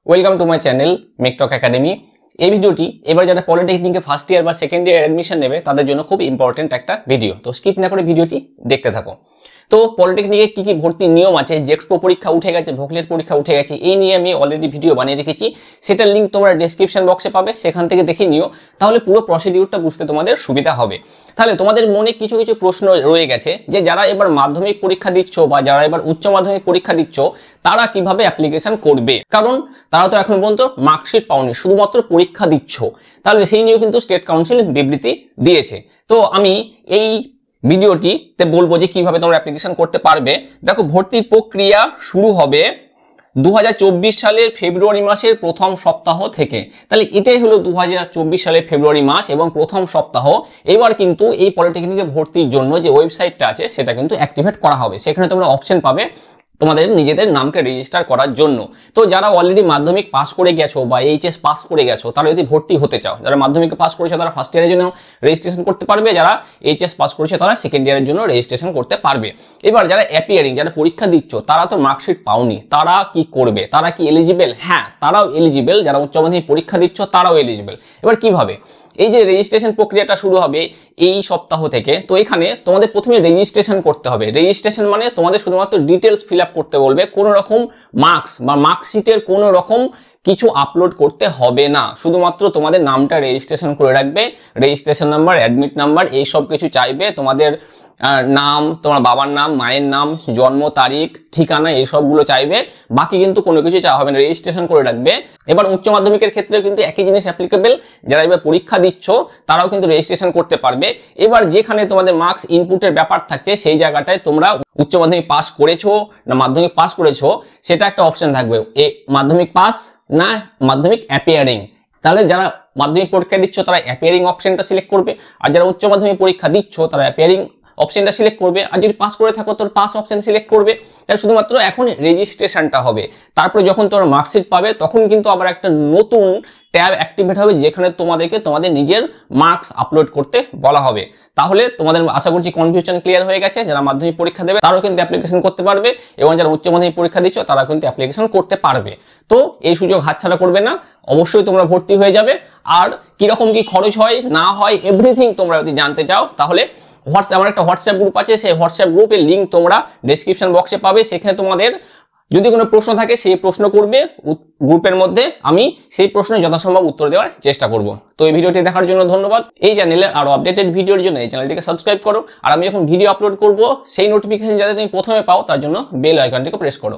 Welcome to my channel মেকটক academy. এই ভিডিওটি এবার যারা পলিটেকনিকে ফার্স্ট ইয়ার বা সেকেন্ড ইয়ার অ্যাডমিশন নেবে তাদের জন্য খুব ইম্পর্টেন্ট একটা ভিডিও, তো স্কিপ না করে ভিডিওটি দেখতে থাকো। তো পলিটেকনিকে কি কি ভর্তি নিয়ম আছে, জেক্সপো পরীক্ষা উঠে গেছে, ভোকলেট পরীক্ষা উঠে গেছে, এই নিয়ে আমি অলরেডি ভিডিও বানিয়ে রেখেছি। সেটার লিঙ্ক তোমরা ডেসক্রিপশন বক্সে পাবে, সেখান থেকে দেখে নিও, তাহলে পুরো প্রসিডিউরটা বুঝতে তোমাদের সুবিধা হবে। তাহলে তোমাদের মনে কিছু কিছু প্রশ্ন রয়ে গেছে যে যারা এবার মাধ্যমিক পরীক্ষা দিচ্ছ বা যারা এবার উচ্চ মাধ্যমিক পরীক্ষা দিচ্ছ তারা কিভাবে অ্যাপ্লিকেশন করবে, কারণ তারা তো এখন পর্যন্ত মার্কশিট পাওনি, শুধুমাত্র পরীক্ষা দিচ্ছ। তাহলে সেই নিয়েও কিন্তু স্টেট কাউন্সিল বিবৃতি দিয়েছে। তো আমি এই ভিডিওটিতে বলবো যে কিভাবে তোমরা অ্যাপ্লিকেশন করতে পারবে। দেখো, ভর্তির প্রক্রিয়া শুরু হবে 2024 সালের ফেব্রুয়ারি মাসের প্রথম সপ্তাহ থেকে। তাহলে এটাই হলো 2024 সালের ফেব্রুয়ারি মাস এবং প্রথম সপ্তাহ। এবার কিন্তু এই পলিটেকনিকে ভর্তির জন্য যে ওয়েবসাইটটা আছে সেটা কিন্তু অ্যাক্টিভেট করা হবে। সেখানে তোমরা অপশন পাবে তোমাদের নিজেদের নামকে রেজিস্টার করার জন্য। তো যারা অলরেডি মাধ্যমিক পাস করে গেছো বা এইচএস পাস করে গেছো তারা যদি ভর্তি হতে চাও, যারা মাধ্যমিক পাস করেছো তারা ফার্স্ট ইয়ারের জন্য রেজিস্ট্রেশন করতে পারবে, যারা এইচএস পাস করেছে তারা সেকেন্ড ইয়ারের জন্য রেজিস্ট্রেশন করতে পারবে। এবার যারা অ্যাপিয়ারিং, যারা পরীক্ষা দিচ্ছ তারা তো মার্কশিট পাওনি, তারা কি করবে? তারা কি এলিজিবল? হ্যাঁ, তারাও এলিজিবল। যারা উচ্চ মাধ্যমিক পরীক্ষা দিচ্ছ তারাও এলিজিবল। এবার কিভাবে? এই যে রেজিস্ট্রেশন প্রক্রিয়াটা শুরু হবে এই সপ্তাহ থেকে, তো এখানে তোমাদের প্রথমে রেজিস্ট্রেশন করতে হবে। রেজিস্ট্রেশন মানে তোমাদের শুধুমাত্র ডিটেলস ফিল আপ করতে বলবে, কোনো রকম মার্কস বা মার্কশিটের কোনো রকম কিছু আপলোড করতে হবে না, শুধুমাত্র তোমাদের নামটা রেজিস্ট্রেশন করে রাখবে। রেজিস্ট্রেশন নাম্বার, অ্যাডমিট নাম্বার এই সব কিছু চাইবে, তোমাদের নাম, তোমার বাবার নাম, মায়ের নাম, জন্ম তারিখ, ঠিকানা এই সবগুলো চাইবে। বাকি কিন্তু কোনো কিছু চাওয়া হবে না, রেজিস্ট্রেশন করে রাখবে। এবার উচ্চ মাধ্যমিকের ক্ষেত্রেও কিন্তু একই জিনিস অ্যাপ্লিকেবল, যারা এবার পরীক্ষা দিচ্ছ তারাও কিন্তু রেজিস্ট্রেশন করতে পারবে। এবার যেখানে তোমাদের মার্কস ইনপুটের ব্যাপার থাকে সেই জায়গাটায় তোমরা উচ্চ মাধ্যমিক পাস করেছো না মাধ্যমিক পাস করেছো সেটা একটা অপশন থাকবে, মাধ্যমিক পাস না মাধ্যমিক অ্যাপিয়ারিং। তাহলে যারা মাধ্যমিক পরীক্ষা দিচ্ছ তারা অ্যাপিয়ারিং অপশনটা সিলেক্ট করবে, আর যারা উচ্চ মাধ্যমিক পরীক্ষা দিচ্ছ তারা অ্যাপিয়ারিং অপশনটা সিলেক্ট করবে, আর যদি পাস করে থাকো তোর পাস অপশন সিলেক্ট করবে। তাহলে শুধুমাত্র এখন রেজিস্ট্রেশনটা হবে, তারপরে যখন তোমরা মার্কশিট পাবে তখন কিন্তু আবার একটা নতুন ট্যাব অ্যাক্টিভেট হবে যেখানে তোমাদেরকে তোমাদের নিজের মার্কস আপলোড করতে বলা হবে। তাহলে তোমাদের আশা করছি কনফিউশন ক্লিয়ার হয়ে গেছে। যারা মাধ্যমিক পরীক্ষা দেবে তারাও কিন্তু অ্যাপ্লিকেশন করতে পারবে এবং যারা উচ্চ মাধ্যমিক পরীক্ষা দিচ্ছ তারা কিন্তু অ্যাপ্লিকেশন করতে পারবে। তো এই সুযোগ হাতছাড়া করবে না, অবশ্যই তোমরা ভর্তি হয়ে যাবে। আর কিরকম কি খরচ হয় না হয় এভরিথিং তোমরা যদি জানতে চাও তাহলে আমার একটা হোয়াটসঅ্যাপ গ্রুপ আছে, সেই হোয়াটসঅ্যাপ গ্রুপের লিঙ্ক তোমরা ডেসক্রিপশন বক্সে পাবে। সেখানে তোমাদের যদি কোনো প্রশ্ন থাকে সেই প্রশ্ন করবে গ্রুপের মধ্যে, আমি সেই প্রশ্নের যথাসম্ভব উত্তর দেওয়ার চেষ্টা করব। তো এই ভিডিওটি দেখার জন্য ধন্যবাদ। এই চ্যানেলের আরো আপডেটেড ভিডিওর জন্য এই চ্যানেলটিকে সাবস্ক্রাইব করো, আর আমি যখন ভিডিও আপলোড করব সেই নোটিফিকেশন যাতে তুমি প্রথমে পাও তার জন্য বেল আইকনটিকে প্রেস করো।